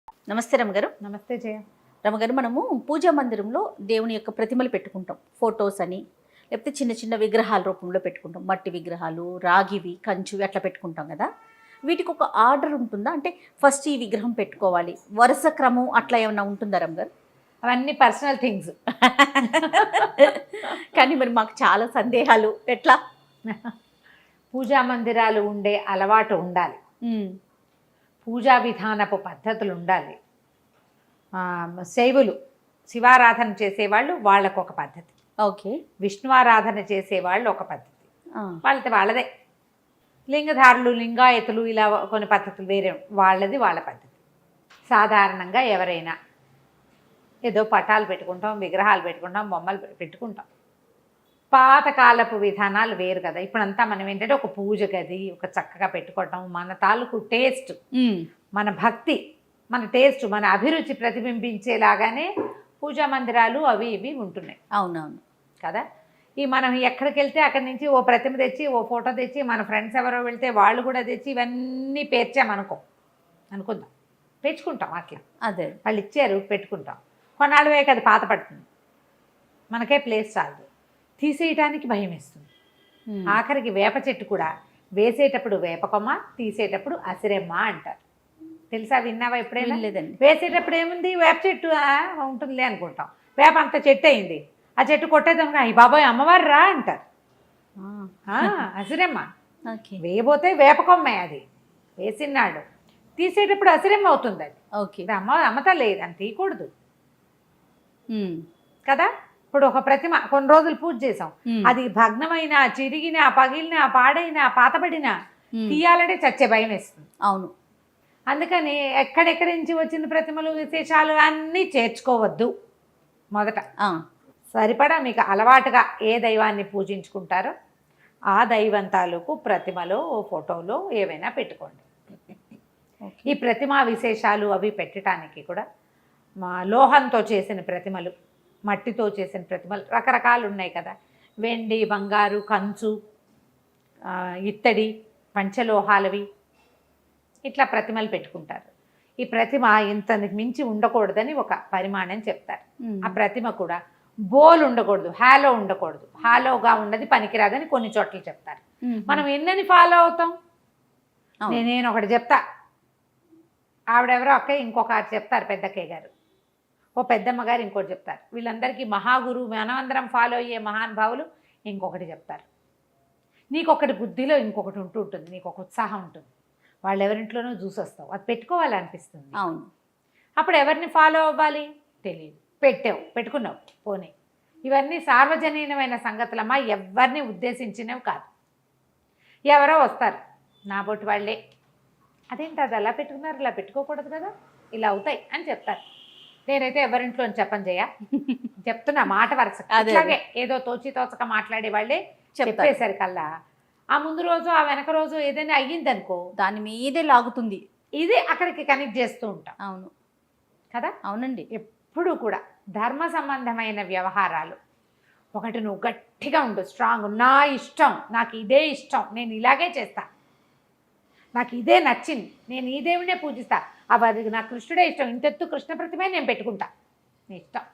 నమస్తే రమగారు. నమస్తే జయ. రమగారు, మనము పూజా మందిరంలో దేవుని యొక్క ప్రతిమలు పెట్టుకుంటాం, ఫొటోస్ అని, లేకపోతే చిన్న చిన్న విగ్రహాల రూపంలో పెట్టుకుంటాం. మట్టి విగ్రహాలు, రాగివి, కంచువి అట్లా పెట్టుకుంటాం కదా. వీటికి ఒక ఆర్డర్ ఉంటుందా? అంటే ఫస్ట్ ఈ విగ్రహం పెట్టుకోవాలి, వరుస క్రమం అట్లా ఏమన్నా ఉంటుందా రమగారు? అవన్నీ పర్సనల్ థింగ్స్. కానీ మరి మాకు చాలా సందేహాలు. ఎట్లా? పూజా మందిరాలు ఉండే అలవాటు ఉండాలి, పూజా విధానపు పద్ధతులు ఉండాలి. శైవులు శివారాధన చేసేవాళ్ళు వాళ్ళకు ఒక పద్ధతి, ఓకే, విష్ణువారాధన చేసేవాళ్ళు ఒక పద్ధతి, వాళ్ళదే. లింగధారులు, లింగాయతులు ఇలా కొన్ని పద్ధతులు వేరే, వాళ్ళది వాళ్ళ పద్ధతి. సాధారణంగా ఎవరైనా ఏదో పటాలు పెట్టుకుంటాం, విగ్రహాలు పెట్టుకుంటాం, బొమ్మలు పెట్టుకుంటాం. పాతకాలపు విధానాలు వేరు కదా. ఇప్పుడంతా మనం ఏంటంటే ఒక పూజ గది ఒక చక్కగా పెట్టుకోవటం, మన తాలూకు టేస్ట్, మన భక్తి, మన టేస్ట్, మన అభిరుచి ప్రతిబింబించేలాగానే పూజా మందిరాలు అవి ఇవి ఉంటున్నాయి. అవునవును కదా. మనం ఎక్కడికి వెళ్తే అక్కడి నుంచి ఓ ప్రతిమ తెచ్చి, ఓ ఫోటో తెచ్చి, మన ఫ్రెండ్స్ ఎవరో వెళ్తే వాళ్ళు కూడా తెచ్చి ఇవన్నీ అనుకుందాం, పెంచుకుంటాం. అట్లా అదే వాళ్ళు ఇచ్చారు పెట్టుకుంటాం. కొన్నాళ్ళు వేయక అది పాత పడుతుంది, మనకే ప్లేస్ చాలదు, తీసేయటానికి భయం వేస్తుంది. ఆఖరికి వేప చెట్టు కూడా వేసేటప్పుడు వేపకొమ్మ, తీసేటప్పుడు అసిరెమ్మ అంటారు. తెలుసా, విన్నావా ఎప్పుడైనా? లేదండి. వేసేటప్పుడు ఏముంది, వేప చెట్టు ఉంటుందిలే అనుకుంటాం. వేప అంత చెట్టు అయింది, ఆ చెట్టు కొట్టేదాం, అయ్యి బాబాయ్ అమ్మవారు రా అంటారు. అసిరెమ్మ. వేయబోతే వేపకొమ్మే, అది వేసినాడు, తీసేటప్పుడు అసిరెమ్మ అవుతుంది. అది ఓకే, అమ్మతా లేదు అని తీయకూడదు కదా. ఇప్పుడు ఒక ప్రతిమ కొన్ని రోజులు పూజ చేసాం, అది భగ్నమైన, చిరిగిన, పగిలిన, పాడైన, పాతబడిన తీయాలంటే చచ్చే భయం వేస్తుంది. అవును. అందుకని ఎక్కడెక్కడి నుంచి వచ్చిన ప్రతిమలు, విశేషాలు అన్నీ చేర్చుకోవద్దు. మొదట సరిపడా మీకు అలవాటుగా ఏ దైవాన్ని పూజించుకుంటారో ఆ దైవం తాలూకు ప్రతిమలో, ఫోటోలో ఏవైనా పెట్టుకోండి. ఈ ప్రతిమా విశేషాలు అవి పెట్టడానికి కూడా లోహంతో చేసిన ప్రతిమలు, మట్టితో చేసిన ప్రతిమలు రకరకాలు ఉన్నాయి కదా. వెండి, బంగారు, కంచు, ఇత్తడి, పంచలోహాలవి ఇట్లా ప్రతిమలు పెట్టుకుంటారు. ఈ ప్రతిమ ఇంతకు మించి ఉండకూడదని ఒక పరిమాణం చెప్తారు. ఆ ప్రతిమ కూడా బోల్ ఉండకూడదు, హాలో ఉండకూడదు. హాలోగా ఉన్నది పనికిరాదని కొన్ని చోట్ల చెప్తారు. మనం ఎన్నని ఫాలో అవుతాం? నేను ఒకటి చెప్తా, ఆవిడెవరో అక్క ఇంకొక చెప్తారు, పెద్దక్కయ్య గారు, ఓ పెద్దమ్మ గారు ఇంకోటి చెప్తారు. వీళ్ళందరికీ మహాగురువు, మనమందరం ఫాలో అయ్యే మహానుభావులు ఇంకొకటి చెప్తారు. నీకొకటి బుద్ధిలో ఇంకొకటి ఉంటుంది, నీకు ఒక ఉత్సాహం ఉంటుంది, వాళ్ళు ఎవరింట్లోనో చూసి వస్తావు, అది పెట్టుకోవాలనిపిస్తుంది. అవును. అప్పుడు ఎవరిని ఫాలో అవ్వాలి తెలియదు, పెట్టుకున్నావు పోనీ. ఇవన్నీ సార్వజనీనమైన సంగతులమ్మా, ఎవరిని ఉద్దేశించినవి కాదు. ఎవరో వస్తారు, నా బొట్టు వాళ్ళే, అదేంటి అది అలా పెట్టుకున్నారు, ఇలా పెట్టుకోకూడదు కదా, ఇలా అవుతాయి అని చెప్తారు. నేనైతే ఎవరింట్లో చెప్పని చెప్తున్నా, మాట వరుస. అట్లాగే ఏదో తోచక మాట్లాడే వాళ్ళే చెప్పేసరికల్లా ఆ ముందు రోజు, ఆ వెనక రోజు ఏదైనా అయ్యిందనుకో, దాని మీదే లాగుతుంది. ఇది అక్కడికి కనెక్ట్ చేస్తూ ఉంటాం. అవును కదా. అవునండి. ఎప్పుడు కూడా ధర్మ సంబంధమైన వ్యవహారాలు ఒకటి నువ్వు గట్టిగా ఉండు, స్ట్రాంగ్, నా ఇష్టం, నాకు ఇదే ఇష్టం, నేను ఇలాగే చేస్తా, నాకు ఇదే నచ్చింది, నేను ఈ దేవుడినే పూజిస్తా, అది నాకు కృష్ణుడే ఇష్టం, ఇంతెత్తు కృష్ణ ప్రతిమే నేను పెట్టుకుంటా, నీ ఇష్టం.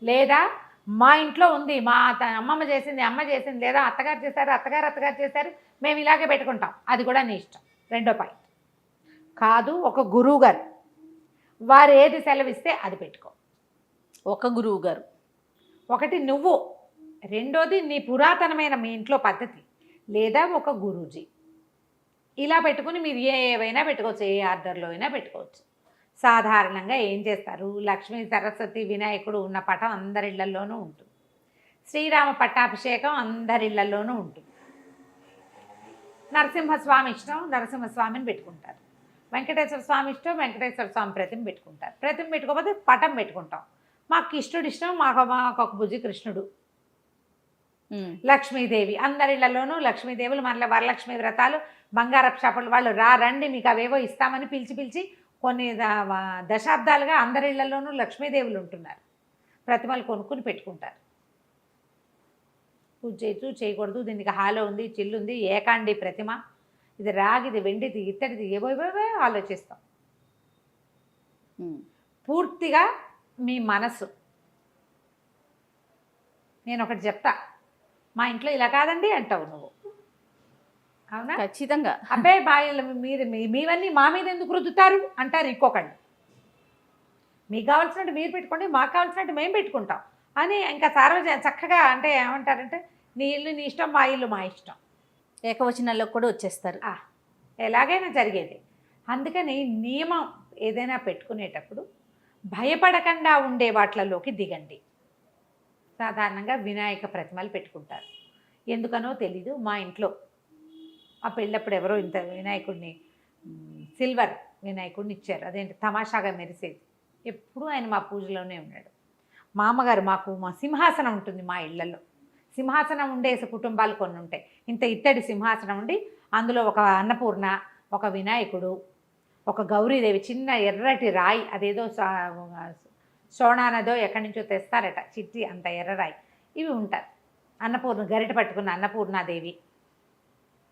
లేదా మా ఇంట్లో ఉంది, మా అమ్మమ్మ చేసింది, అమ్మ చేసింది, లేదా అత్తగారు చేశారు, అత్తగారు చేశారు, మేము ఇలాగే పెట్టుకుంటాం, అది కూడా నీ ఇష్టం. రెండో పాయింట్ కాదు, ఒక గురువు గారు వారు ఏది సెలవిస్తే అది పెట్టుకో. ఒక గురువు గారు ఒకటి నువ్వు, రెండోది నీ పురాతనమైన మీ ఇంట్లో పద్ధతి, లేదా ఒక గురూజీ, ఇలా పెట్టుకుని మీరు ఏవైనా పెట్టుకోవచ్చు, ఏ ఆర్డర్లో అయినా పెట్టుకోవచ్చు. సాధారణంగా ఏం చేస్తారు, లక్ష్మీ, సరస్వతి, వినాయకుడు ఉన్న పటం అందరిళ్లలోనూ ఉంటుంది, శ్రీరామ పట్టాభిషేకం అందరిళ్లలోనూ ఉంటుంది, నరసింహస్వామి ఇష్టం నరసింహస్వామిని పెట్టుకుంటారు, వెంకటేశ్వర స్వామి ఇష్టం వెంకటేశ్వర స్వామి ప్రతిమ పెట్టుకుంటారు. ప్రతిమ పెట్టుకోకపోతే పటం పెట్టుకుంటాం. మాకు కృష్ణుడు ఇష్టం, మాకు ఒక బుజ్జి కృష్ణుడు. లక్ష్మీదేవి అందరిళ్లలోనూ లక్ష్మీదేవులు, మళ్ళీ వరలక్ష్మి వ్రతాలు, బంగారపు షాపులు వాళ్ళు రండి మీకు అవేవో ఇస్తామని పిలిచి కొన్ని దశాబ్దాలుగా అందరిళ్లలోనూ లక్ష్మీదేవులు ఉంటున్నారు. ప్రతిమలు కొనుక్కుని పెట్టుకుంటారు. పూజ చేయొచ్చు, చేయకూడదు, దీనికి హాలో ఉంది, చిల్లు ఉంది, ఏకాండి ప్రతిమ, ఇది రాగిది, వెండిది, ఇత్తడిది, ఏవో ఆలోచిస్తాం. పూర్తిగా మీ మనసు. నేను ఒకటి చెప్తా, మా ఇంట్లో ఇలా కాదండి అంటావు నువ్వు, అవునా? ఖచ్చితంగా. అబ్బాయి బాయిలు మీరు మీవన్నీ మా మీద ఎందుకు రుద్దుతారు అంటారు ఇంకొకళ్ళు. మీకు కావాల్సినట్టు మీరు పెట్టుకోండి, మాకు కావాల్సినట్టు మేము పెట్టుకుంటాం అని ఇంకా చక్కగా అంటే ఏమంటారంటే, నీ ఇల్లు నీ ఇష్టం, మా ఇల్లు మా ఇష్టం, ఏకవచనాల్లో కూడా వచ్చేస్తారు. ఎలాగైనా జరిగేది. అందుకని నియమం ఏదైనా పెట్టుకునేటప్పుడు భయపడకుండా ఉండే వాటిలలోకి దిగండి. సాధారణంగా వినాయక ప్రతిమలు పెట్టుకుంటారు, ఎందుకనో తెలీదు. మా ఇంట్లో ఆ పెళ్ళప్పుడు ఎవరో ఇంత వినాయకుడిని సిల్వర్ వినాయకుడిని ఇచ్చారు, అదేంటి తమాషాగా మెరిసేది. ఎప్పుడూ ఆయన మా పూజలోనే ఉన్నాడు. మా అమ్మగారు మా సింహాసనం ఉంటుంది మా ఇళ్లలో. సింహాసనం ఉండేసి కుటుంబాలు కొన్ని ఉంటాయి. ఇంత ఇత్తడి సింహాసనం ఉండి అందులో ఒక అన్నపూర్ణ, ఒక వినాయకుడు, ఒక గౌరీదేవి, చిన్న ఎర్రటి రాయి, అదేదో సోనానదో ఎక్కడి నుంచో తెస్తారట, చిట్టి అంత ఎర్రరాయి, ఇవి ఉంటారు. అన్నపూర్ణ గరిట పట్టుకున్న అన్నపూర్ణాదేవి,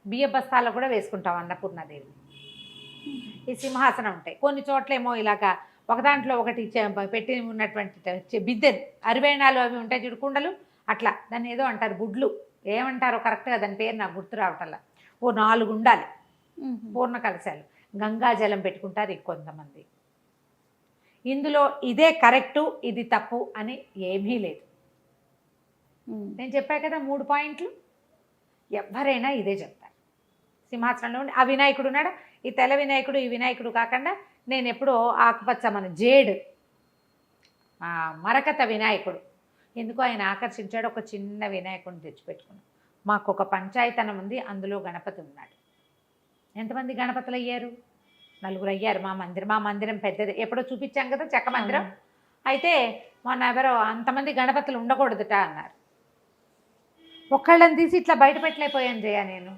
బియ్య బస్తాల్లో కూడా వేసుకుంటాం అన్నపూర్ణాదేవి. ఈ సింహాసనం ఉంటాయి. కొన్ని చోట్లేమో ఇలాగా ఒక దాంట్లో ఒకటి పెట్టి ఉన్నటువంటి బిద్దెలు, అరివేణాలు అవి ఉంటాయి చూడు, కుండలు, అట్లా దాన్ని ఏదో అంటారు, గుడ్లు ఏమంటారో కరెక్ట్గా దాని పేరు నాకు గుర్తు రావటంలా. ఓ 4 ఉండాలి పూర్ణ కలశాలు. గంగాజలం పెట్టుకుంటారు కొంతమంది. ఇందులో ఇదే కరెక్టు ఇది తప్పు అని ఏమీ లేదు. నేను చెప్పా కదా 3 పాయింట్లు, ఎవరైనా ఇదే చెప్తారు. సింహాసనంలో ఉండి ఆ వినాయకుడు ఉన్నాడా, ఈ తెల్ల వినాయకుడు ఈ వినాయకుడు కాకుండా నేను ఎప్పుడో ఆకుపచ్చ మన జేడు మరకత వినాయకుడు, ఎందుకో ఆయన ఆకర్షించాడు, ఒక చిన్న వినాయకుడిని తెచ్చిపెట్టుకున్నాం. మాకు ఒక పంచాయతనం ఉంది, అందులో గణపతి ఉన్నాడు. ఎంతమంది గణపతులు అయ్యారు? 4 అయ్యారు. మా మందిరం పెద్దది, ఎప్పుడో చూపించాం కదా చెక్క మందిరం. అయితే మొన్న ఎవరో అంతమంది గణపతులు ఉండకూడదుట అన్నారు. ఒక్కళ్ళని తీసి ఇట్లా బయట పెట్టలేకపోయాను జయ నేను.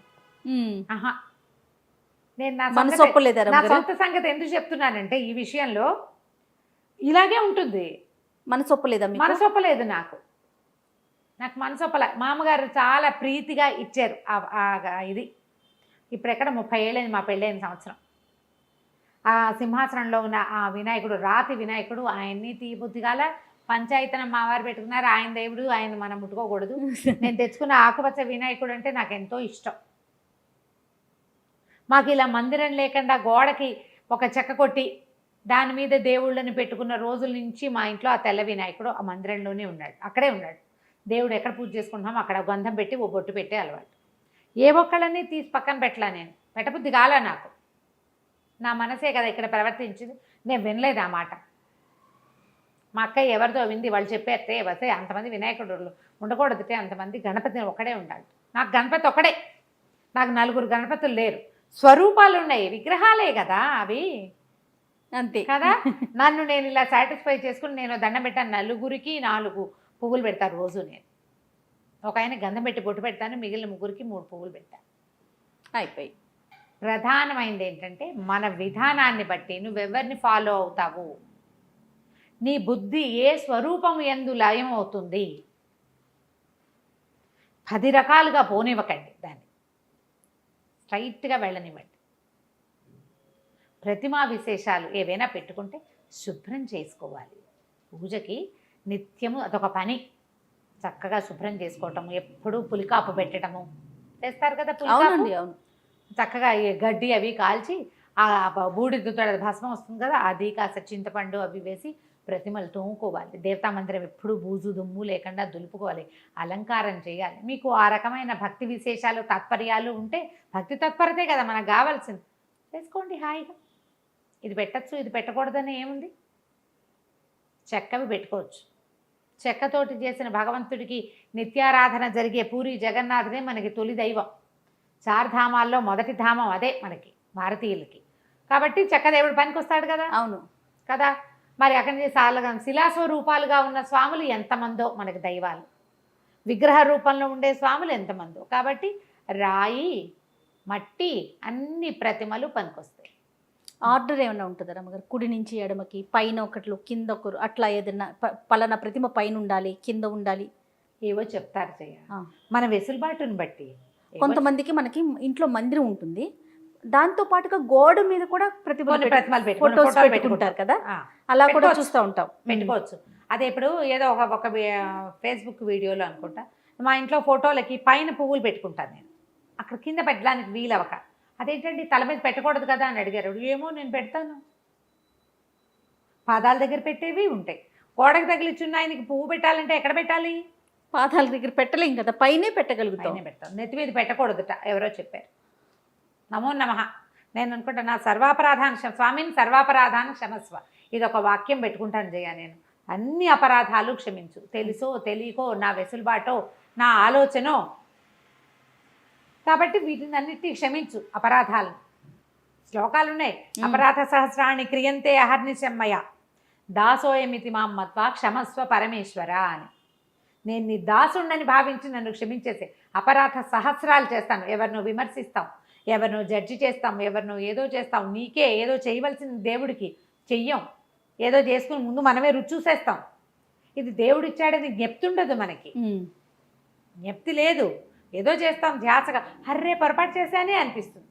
నేను నా సొంత సంగతి ఎందుకు చెప్తున్నానంటే, ఈ విషయంలో ఇలాగే ఉంటుంది. మనసొప్పలేదు నాకు మనసొప్పలే. మామగారు చాలా ప్రీతిగా ఇచ్చారు ఇది. ఇప్పుడు ఎక్కడ 30 ఏళ్ళైంది మా పెళ్ళైన సంవత్సరం. ఆ సింహాసనంలో ఉన్న ఆ వినాయకుడు, రాతి వినాయకుడు, ఆయన్ని తీబుద్ధిగాల పంచాయతనం మావారు పెట్టుకున్నారు. ఆయన దేవుడు, ఆయన మనం ముట్టుకోకూడదు. నేను తెచ్చుకున్న ఆకుపచ్చ వినాయకుడు అంటే నాకు ఎంతో ఇష్టం. మాకు ఇలా మందిరం లేకుండా గోడకి ఒక చెక్క కొట్టి దాని మీద దేవుళ్ళని పెట్టుకున్న రోజుల నుంచి మా ఇంట్లో ఆ తెల్ల వినాయకుడు ఆ మందిరంలోనే ఉన్నాడు, అక్కడే ఉన్నాడు. దేవుడు ఎక్కడ పూజ చేసుకుంటున్నామో అక్కడ గంధం పెట్టి ఓ బొట్టు పెట్టే అలవాటు. ఏ ఒక్కళ్ళని తీసి పక్కన పెట్టలా, నేను పెట్టబుద్ధి కాలా నాకు. నా మనసే కదా ఇక్కడ ప్రవర్తించింది, నేను వినలేదు ఆ మాట. మా అక్కయ్య ఎవరితో వింది, వాళ్ళు చెప్పేస్తే వస్తే అంతమంది వినాయకుడు ఉండకూడదుటే, అంతమంది గణపతి ఒక్కడే ఉండాలి. నాకు గణపతి ఒక్కడే, నాకు 4 గణపతులు లేరు. స్వరూపాలు ఉన్నాయి, విగ్రహాలే కదా అవి, అంతే కదా. నన్ను నేను ఇలా సాటిస్ఫై చేసుకుని నేను దండం పెట్టాను. 4కి 4 పువ్వులు పెడతారు రోజు. నేను ఒక ఆయన గంధం పెట్టి బొట్టు పెడతాను, మిగిలిన 3కి 3 పువ్వులు పెడతాను, అయిపోయి. ప్రధానమైనది ఏంటంటే, మన విధానాన్ని బట్టి నువ్వెవరిని ఫాలో అవుతావు, నీ బుద్ధి ఏ స్వరూపం యందు లయం అవుతుంది. 10 రకాలుగా పోనివ్వకండి, దాన్ని స్ట్రైట్గా వెళ్ళనివ్వండి. ప్రతిమా విశేషాలు ఏవైనా పెట్టుకుంటే శుభ్రం చేసుకోవాలి. పూజకి నిత్యము అదొక పని, చక్కగా శుభ్రం చేసుకోవటము, ఎప్పుడూ పులికాపు పెట్టడము చేస్తారు కదా. అవునండి, అవును. చక్కగా గడ్డి అవి కాల్చి ఆ బూడిదతో భస్మం వస్తుంది కదా, అది కాస్త చింతపండు అవి వేసి ప్రతిమలు తోముకోవాలి. దేవతా మందిరం ఎప్పుడూ బూజు దుమ్ము లేకుండా దులుపుకోవాలి, అలంకారం చేయాలి. మీకు ఆ రకమైన భక్తి విశేషాలు తాత్పర్యాలు ఉంటే, భక్తి తత్పరతే కదా మనకు కావాల్సింది, చేసుకోండి హాయిగా. ఇది పెట్టచ్చు ఇది పెట్టకూడదని ఏముంది, చెక్కవి పెట్టుకోవచ్చు. చెక్కతోటి చేసిన భగవంతుడికి నిత్యారాధన జరిగే పూరి జగన్నాథుడే మనకి తొలి దైవం. 4 ధామాల్లో మొదటి ధామం అదే మనకి భారతీయులకి. కాబట్టి చెక్క దేవుడు పనికి వస్తాడు కదా. అవును కదా. మరి అక్కడ శిలాస్వరూపాలుగా ఉన్న స్వాములు ఎంతమందో మనకి దైవాలు, విగ్రహ రూపంలో ఉండే స్వాములు ఎంతమందో. కాబట్టి రాయి మట్టి అన్ని ప్రతిమలు పనికొస్తాయి. ఆర్డర్ ఏమైనా ఉంటుందా రమ్మగారు? కుడి నుంచి ఎడమకి, పైన ఒకట్లు కింద ఒకరు, అట్లా ఏదైనా పలానా ప్రతిమ పైన ఉండాలి కింద ఉండాలి ఏవో చెప్తారు చేయ, మన వెసులుబాటుని బట్టి. కొంతమందికి మనకి ఇంట్లో మందిరం ఉంటుంది, దాంతో పాటుగా గోడ మీద కూడా కొన్ని ప్రతిమలు పెట్టుకుని ఫొటోస్ ఫోటోలు పెట్టుకుంటారు కదా, ఆ, అలా కూడా పెట్టుకోవచ్చు. చూస్తూ ఉంటాం. పెట్టుకోవచ్చు. అదే ఇప్పుడు ఏదో ఒక ఫేస్బుక్ వీడియోలో అనుకుంటా, మా ఇంట్లో ఫోటోలకి పైన పువ్వులు పెట్టుకుంటాను నేను, అక్కడ కింద పెట్టడానికి వీలవక, అదేంటండి తల మీద పెట్టకూడదు కదా అని అడిగారు. ఏమో నేను పెడతాను, పాదాల దగ్గర పెట్టేవి ఉంటాయి. గోడకు తగిలిచున్న ఆయనకి పువ్వు పెట్టాలంటే ఎక్కడ పెట్టాలి? పాదాల దగ్గర పెట్టలేం కదా, పైనే పెట్టగలుగుతాం. పైన పెడతాం, నెత్తి మీద పెట్టకూడదుట ఎవరో చెప్పారు. నమో నమః. నేను అనుకుంటా నా సర్వాపరాధాన్ని స్వామిని సర్వాపరాధాన్ని క్షమస్వ, ఇది ఒక వాక్యం పెట్టుకుంటాను జయ. నేను అన్ని అపరాధాలు క్షమించు, తెలుసో తెలియకో, నా వెసులుబాటో నా ఆలోచనో, కాబట్టి వీటిని అన్నిటినీ క్షమించు అపరాధాలను. శ్లోకాలు ఉన్నాయి, అపరాధ సహస్రాన్ని క్రియంతే అహర్నిశమ్మయ దాసోయమితి మాం మత్వా క్షమస్వ పరమేశ్వర అని. నేను నీ దాసుండని భావించి నన్ను క్షమించేసే. అపరాధ సహస్రాలు చేస్తాను, ఎవరినో విమర్శిస్తాం, ఎవరినో జడ్జి చేస్తాం, ఎవరినో ఏదో చేస్తాం, నీకే ఏదో చేయవలసిన దేవుడికి చెయ్యం, ఏదో చేసుకుని ముందు మనమే రుచి చూసేస్తాం. ఇది దేవుడు ఇచ్చాడని జ్ఞప్తి ఉండదు మనకి, జ్ఞప్తి లేదు, ఏదో చేస్తాం ధ్యాసగా, హర్రే పొరపాటు చేశానే అనిపిస్తుంది.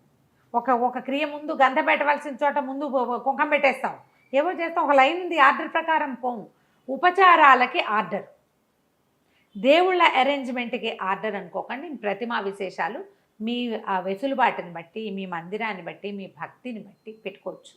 ఒక క్రియ ముందు గంధ పెట్టవలసిన చోట ముందు కుంకం పెట్టేస్తాం, ఏవో చేస్తాం, ఒక లైన్ ఉంది ఆర్డర్ ప్రకారం పోము. ఉపచారాలకి ఆర్డర్, దేవుళ్ళ అరేంజ్మెంట్కి ఆర్డర్ అనుకోకండి. ప్రతిమా విశేషాలు మీ ఆ వెసులుబాటుని బట్టి, మీ మందిరాన్ని బట్టి, మీ భక్తిని బట్టి పెట్టుకోవచ్చు.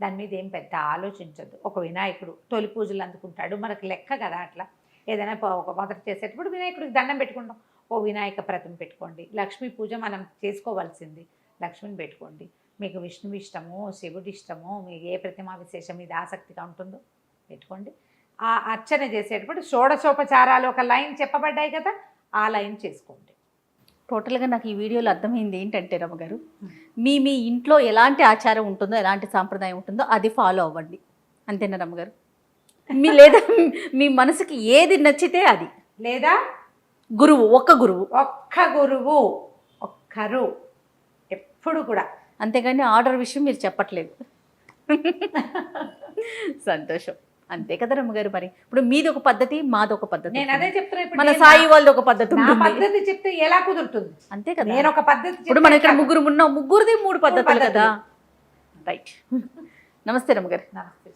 దాని మీద ఏం పెద్ద ఆలోచించద్దు. ఒక వినాయకుడు తొలి పూజలు అందుకుంటాడు, మనకు లెక్క కదా అట్లా. ఏదైనా ఒక మొదట చేసేటప్పుడు వినాయకుడికి దండం పెట్టుకుంటాం, ఓ వినాయక ప్రతిమ పెట్టుకోండి. లక్ష్మీ పూజ మనం చేసుకోవాల్సింది, లక్ష్మిని పెట్టుకోండి. మీకు విష్ణువు ఇష్టమో, శివుడి ఇష్టమో, మీకు ఏ ప్రతిమా విశేషం మీద ఆసక్తిగా ఉంటుందో పెట్టుకోండి. ఆ అర్చన చేసేటప్పుడు షోడశోపచారాలు ఒక లైన్ చెప్పబడ్డాయి కదా, ఆ లైన్ చేసుకోండి. టోటల్గా నాకు ఈ వీడియోలో అర్థమైంది ఏంటంటే రమ్మగారు, మీ ఇంట్లో ఎలాంటి ఆచారం ఉంటుందో, ఎలాంటి సాంప్రదాయం ఉంటుందో అది ఫాలో అవ్వండి, అంతేనా రమ్మగారు? లేదా మీ మనసుకి ఏది నచ్చితే అది, లేదా గురువు ఒక్క గురువు ఒక్కరు ఎప్పుడు కూడా, అంతేగాని ఆర్డర్ విషయం మీరు చెప్పట్లేదు. సంతోషం, అంతే కదా రమ్మగారు. మరి ఇప్పుడు మీది ఒక పద్ధతి, మాది ఒక పద్ధతి. నేను అదే చెప్తున్నా, మన సాయి వాళ్ళది ఒక పద్ధతి. నా పద్ధతి చెప్తే ఎలా కుదురుతుంది? అంతే కదా, నేను ఒక పద్ధతి. ఇప్పుడు మన ఇక్కడ ముగ్గురు ఉన్నాం, ముగ్గురిది 3 పద్ధతులు కదా. రైట్. నమస్తే రమ్మగారు. నమస్తే.